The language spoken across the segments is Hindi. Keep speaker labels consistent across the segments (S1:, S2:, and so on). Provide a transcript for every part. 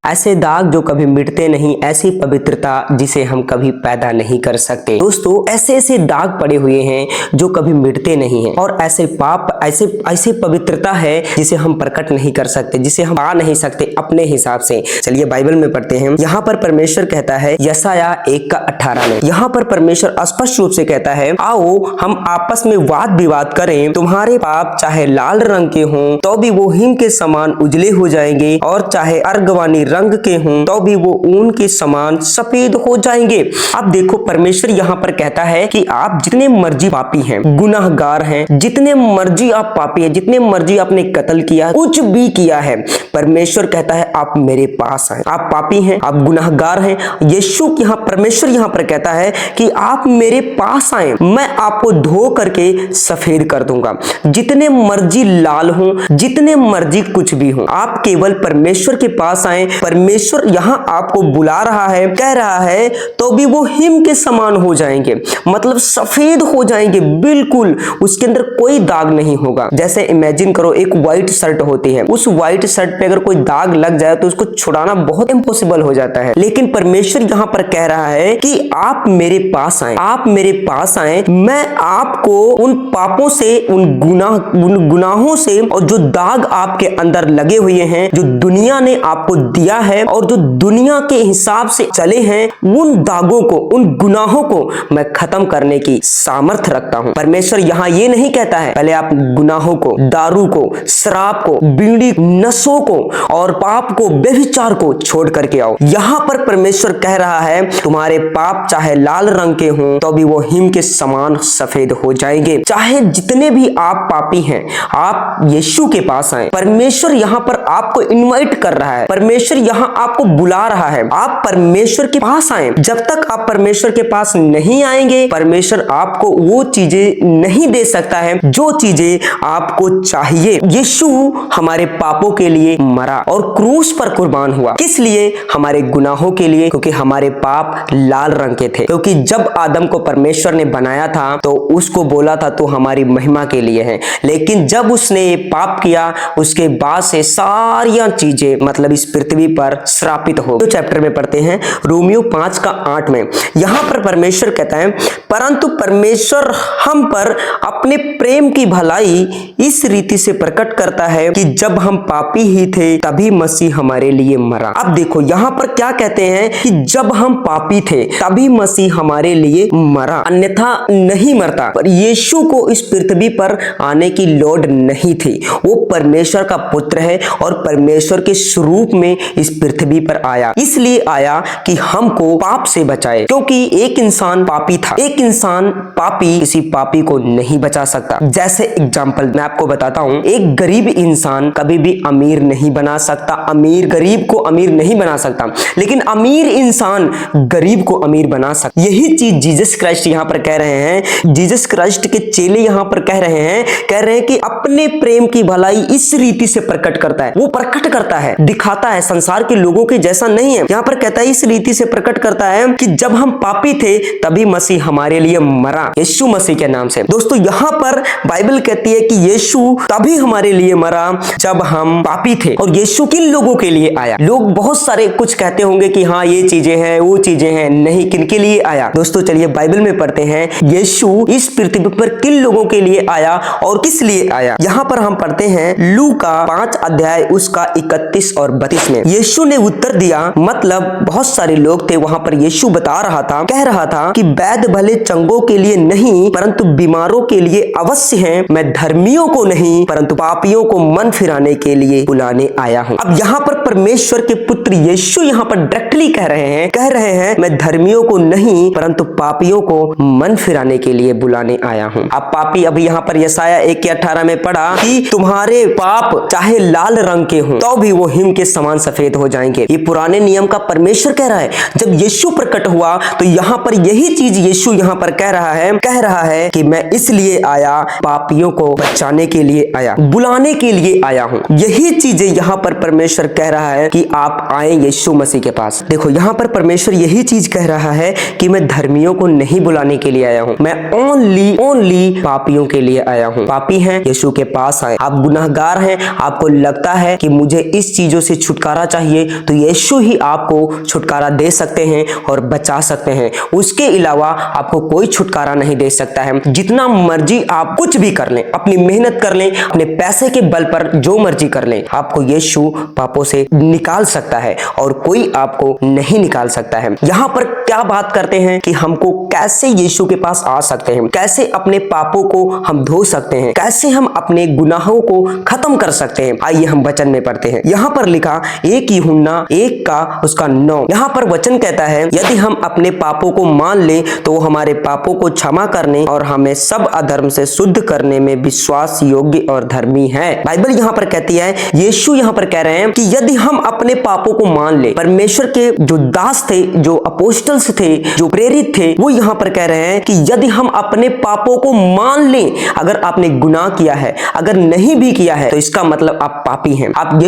S1: ऐसे दाग जो कभी मिटते नहीं, ऐसी पवित्रता जिसे हम कभी पैदा नहीं कर सकते। दोस्तों, ऐसे ऐसे दाग पड़े हुए हैं जो कभी मिटते नहीं हैं, और ऐसे पाप, ऐसे पवित्रता है जिसे हम प्रकट नहीं कर सकते, जिसे हम पा नहीं सकते अपने हिसाब से। चलिए बाइबल में पढ़ते हैं। यहाँ पर परमेश्वर कहता है यशायाह 1:18 में, यहाँ पर परमेश्वर स्पष्ट रूप से कहता है, आओ हम आपस में वाद विवाद करें, तुम्हारे पाप चाहे लाल रंग के हों तो भी वो हिम के समान उजले हो जाएंगे, और चाहे अर्गवानी रंग के हों तो भी वो ऊन के समान सफेद हो जाएंगे। अब देखो, परमेश्वर यहाँ पर कहता है कि आप जितने मर्जी पापी हैं, गुनाहगार हैं, जितने मर्जी आप पापी हैं, जितने मर्जी आपने कत्ल किया, कुछ भी किया है, परमेश्वर कहता है आप मेरे पास आए। आप पापी हैं, आप गुनाहगार हैं, यीशु यहाँ परमेश्वर यहाँ पर कहता है कि आप मेरे पास आए, मैं आपको धो करके सफेद कर दूंगा। जितने मर्जी लाल हों, जितने मर्जी कुछ भी हो, आप केवल परमेश्वर के पास आए। परमेश्वर यहाँ आपको बुला रहा है, कह रहा है तो भी वो हिम के समान हो जाएंगे, मतलब सफेद हो जाएंगे, बिल्कुल उसके अंदर कोई दाग नहीं होगा। जैसे इमेजिन करो, एक व्हाइट शर्ट होती है, उस व्हाइट शर्ट पे अगर कोई दाग लग जाए तो उसको छुड़ाना बहुत इम्पॉसिबल हो जाता है। लेकिन परमेश्वर यहाँ पर कह रहा है कि आप मेरे पास आए, आप मेरे पास आए, मैं आपको उन पापों से, उन गुनाहों से, और जो दाग आपके अंदर लगे हुए हैं, जो दुनिया ने आपको दिया है और जो दुनिया के हिसाब से चले हैं, उन दागों को, उन गुनाहों को मैं खत्म करने की सामर्थ्य रखता हूं। परमेश्वर यहां ये नहीं कहता है पहले आप गुनाहों को, दारू को, शराब को, बीड़ी, नशों को और पाप को, व्यभिचार को छोड़ करके आओ। यहां पर परमेश्वर कह रहा है तुम्हारे पाप चाहे लाल रंग के हों तो भी वो हिम के समान सफेद हो जाएंगे। चाहे जितने भी आप पापी हैं, आप यीशु के पास आए। परमेश्वर यहां पर आपको इनवाइट कर रहा है, परमेश्वर यहां आपको बुला रहा है, आप परमेश्वर के पास आए। जब तक आप परमेश्वर के पास नहीं आएंगे, परमेश्वर आपको वो चीजें नहीं दे सकता है जो चीजें आपको चाहिए। यीशु हमारे पापों के लिए मरा और क्रूस पर कुर्बान हुआ। किस लिए? हमारे गुनाहों के लिए, क्योंकि हमारे पाप लाल रंग के थे। क्योंकि जब आदम को परमेश्वर ने बनाया था तो उसको बोला था तो हमारी महिमा के लिए है, लेकिन जब उसने ये पाप किया उसके बाद से सारी चीजें मतलब इस पृथ्वी पर श्रापित हो। तो चैप्टर में पढ़ते हैं रोमियो 5:8 में, यहां पर परमेश्वर कहता है परंतु परमेश्वर हम पर अपने प्रेम की भलाई इस रीति से प्रकट करता है कि जब हम पापी ही थे तभी मसीह हमारे लिए मरा। अब देखो यहां पर क्या कहते हैं कि जब हम पापी थे तभी मसीह हमारे लिए मरा, अन्यथा नहीं मरता। पर यीशु को इस पृथ्वी पर आने की लोड नहीं थी। वो परमेश्वर का पुत्र है और परमेश्वर के स्वरूप में इस पृथ्वी पर आया, इसलिए आया कि हमको पाप से बचाए। क्योंकि एक इंसान पापी था, एक इंसान पापी किसी पापी को नहीं बचा सकता। जैसे एग्जांपल मैं आपको बताता हूं, एक गरीब इंसान कभी भी अमीर नहीं बना सकता, अमीर गरीब को अमीर नहीं बना सकता, लेकिन अमीर इंसान गरीब को अमीर बना सकता। यही चीज जीसस क्राइस्ट यहां पर कह रहे हैं। जीसस क्राइस्ट के चेले यहां पर कह रहे हैं कि अपने प्रेम की भलाई इस रीति से प्रकट करता है। वो प्रकट करता है, दिखाता है, संसार के लोगों के जैसा नहीं है। यहां पर कहता है इस रीति से प्रकट करता है कि जब हम पापी थे तभी मसीह हमारे लिए मरा, यीशु मसीह के नाम से। दोस्तों यहां पर बाइबल कहती है कि यीशु तभी हमारे लिए मरा जब हम पापी थे। और यीशु किन लोगों के लिए आया? लोग बहुत सारे कुछ कहते होंगे कि हाँ ये चीजें हैं, वो चीजें हैं, नहीं, किन के लिए आया? दोस्तों चलिए बाइबल में पढ़ते हैं यीशु इस पृथ्वी पर किन लोगों के लिए आया और किस लिए आया। यहां पर हम पढ़ते हैं लूका 5 उसका 31 और 32 में, यीशु ने उत्तर दिया, मतलब बहुत सारे लोग थे वहां पर, यीशु बता रहा था, कह रहा था कि वैद्य भले चंगों के लिए नहीं परंतु बीमारों के लिए अवश्य हैं। मैं धर्मियों को नहीं परंतु पापियों को मन फिराने के लिए बुलाने आया हूं। अब यहाँ पर परमेश्वर के पुत्र यीशु यहाँ पर डायरेक्टली कह रहे हैं मैं धर्मियों को नहीं परंतु पापियों को मन फिराने के लिए बुलाने आया हूं। अब पापी, अभी यहाँ पर यशायाह 1:18 में पढ़ा कि तुम्हारे पाप चाहे लाल रंग के हों तो भी वो हिम के समान सफेद सफेद हो जाएंगे। ये पुराने नियम का परमेश्वर कह रहा है। जब यीशु प्रकट हुआ तो यहाँ पर यही चीज यीशु यहाँ पर कह रहा है कि मैं इसलिए आया, पापियों को बचाने के लिए आया, बुलाने के लिए आया हूँ। यही चीजें यहाँ पर परमेश्वर कह रहा है कि आप आए यीशु मसीह के पास। देखो यहाँ पर परमेश्वर यही चीज कह रहा है कि मैं धर्मियों को नहीं बुलाने के लिए आया हूँ, मैं ओनली पापियों के लिए आया हूँ। पापी हैं, यीशु के पास आए। आप गुनाहगार हैं, आपको लगता है कि मुझे इस चीजों से छुटकारा चाहिए, तो यीशु ही आपको छुटकारा दे सकते हैं और बचा सकते हैं। उसके अलावा आपको कोई छुटकारा नहीं दे सकता है। जितना मर्जी आप कुछ भी कर लें, अपनी मेहनत कर लें, अपने पैसे के बल पर जो मर्जी कर लें, आपको यीशु पापों से निकाल सकता है और कोई आपको नहीं निकाल सकता है। यहाँ पर क्या बात करते हैं कि हमको कैसे यीशु के पास आ सकते हैं, कैसे अपने पापों को हम धो सकते हैं, कैसे हम अपने गुनाहों को खत्म कर सकते हैं। आइए हम वचन में पढ़ते हैं। यहाँ पर लिखा 1 यूहन्ना 1:9। यहाँ पर वचन कहता है यदि हम अपने पापों को मान ले तो वो हमारे पापों को क्षमा करने और हमें सब अधर्म से शुद्ध करने में विश्वास योग्य और धर्मी है। बाइबल यहाँ पर कहती है, यीशु यहाँ पर कह रहे हैं कि यदि हम अपने पापों को मान ले, परमेश्वर के जो दास थे, जो अपोस्टल्स थे, जो प्रेरित थे, वो यहाँ पर कह रहे हैं कि यदि हम अपने पापों को मान लें, अगर आपने गुनाह किया है, अगर नहीं भी किया है, तो इसका मतलब आप पापी हैं। आप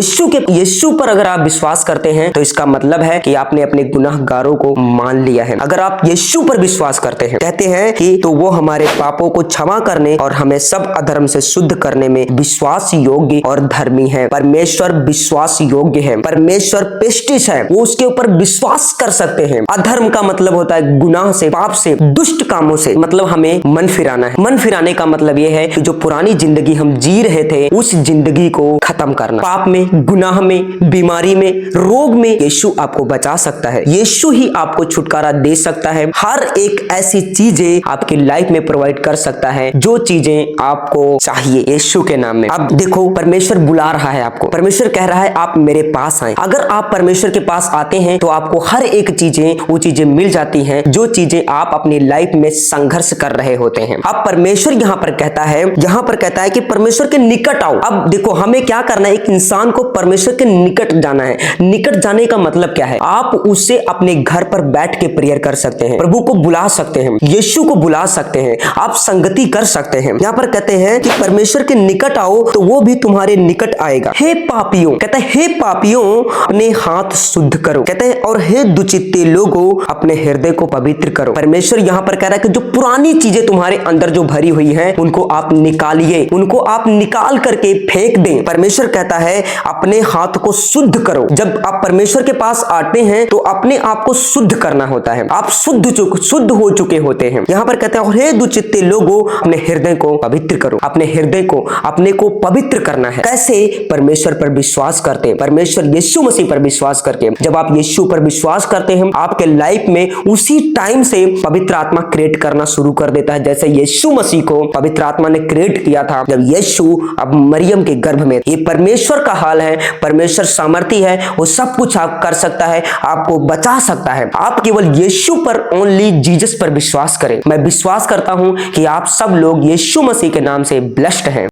S1: यीशु पर अगर आप विश्वास करते हैं तो इसका मतलब है कि आपने अपने गुनाहगारों को मान लिया है। अगर आप यीशु पर विश्वास करते हैं, कहते हैं कि तो वो हमारे पापों को क्षमा करने और हमें सब अधर्म से शुद्ध करने में विश्वास योग्य और धर्मी है। परमेश्वर विश्वास योग्य है, परमेश्वर पिस्टिस है, वो उसके ऊपर विश्वास कर सकते हैं। अधर्म का मतलब होता है गुनाह से, पाप से, दुष्ट कामों से, मतलब हमें मन फिराना है। मन फिराने का मतलब यह है कि जो पुरानी जिंदगी हम जी रहे थे उस जिंदगी को खत्म करना। पाप में, गुनाह में, बीमारी में, रोग में यीशु आपको बचा सकता है। यीशु ही आपको छुटकारा दे सकता है। हर एक ऐसी चीजें आपकी लाइफ में प्रोवाइड कर सकता है जो चीजें आपको चाहिए यीशु के नाम में। अब देखो परमेश्वर बुला रहा है आपको, परमेश्वर कह रहा है आप मेरे पास आए। अगर आप परमेश्वर के पास आते हैं तो आपको हर एक चीजें, वो चीजें मिल जाती हैं जो चीजें आप अपनी लाइफ में संघर्ष कर रहे होते हैं। अब परमेश्वर यहाँ पर कहता है कि परमेश्वर के निकट आओ। अब देखो हमें क्या करना है, एक इंसान को परमेश्वर के निकट जाना है। निकट जाने का मतलब क्या है, आप उससे अपने घर पर बैठ के प्रेयर कर सकते हैं, प्रभु को बुला सकते हैं, यीशु को बुला सकते हैं, आप संगति कर सकते हैं। यहाँ पर कहते हैं कि परमेश्वर के निकट आओ तो वो भी तुम्हारे निकट आएगा। हे पापियों, कहते हैं हे पापियों अपने हाथ शुद्ध करो, कहते हैं और हे दुचित्ते लोगों अपने हृदय को पवित्र करो। परमेश्वर यहाँ पर कह रहा है कि जो पुरानी चीजें तुम्हारे अंदर जो भरी हुई हैं उनको आप निकालिए, उनको आप निकाल करके फेंक दें। परमेश्वर कहता है अपने हाथ को शुद्ध करो। जब आप परमेश्वर के पास आते हैं तो अपने आप को शुद्ध करना होता है। आप शुद्ध हो चुके होते हैं। यहाँ पर कहते हैं और हे दुचित्ते लोगों अपने हृदय को पवित्र करो। अपने हृदय को, अपने को पवित्र करना है। कैसे? परमेश्वर पर विश्वास करते हैं, परमेश्वर यीशु मसीह पर विश्वास करके। जब आप यीशु पर विश्वास करते हैं आपके लाइफ में उसी टाइम से पवित्र आत्मा क्रिएट करना शुरू कर देता है। जैसे यीशु मसीह को पवित्र आत्मा ने क्रिएट किया था जब यीशु अब मरियम के गर्भ में। ये परमेश्वर का हाल है। परमेश्वर सामर्थी है, वो सब कुछ आप कर सकता है, आपको बचा सकता है। आप केवल यीशु पर, ओनली जीसस पर विश्वास करें। मैं विश्वास करता हूं कि आप सब लोग यीशु मसीह के नाम से ब्लेस्ड हैं।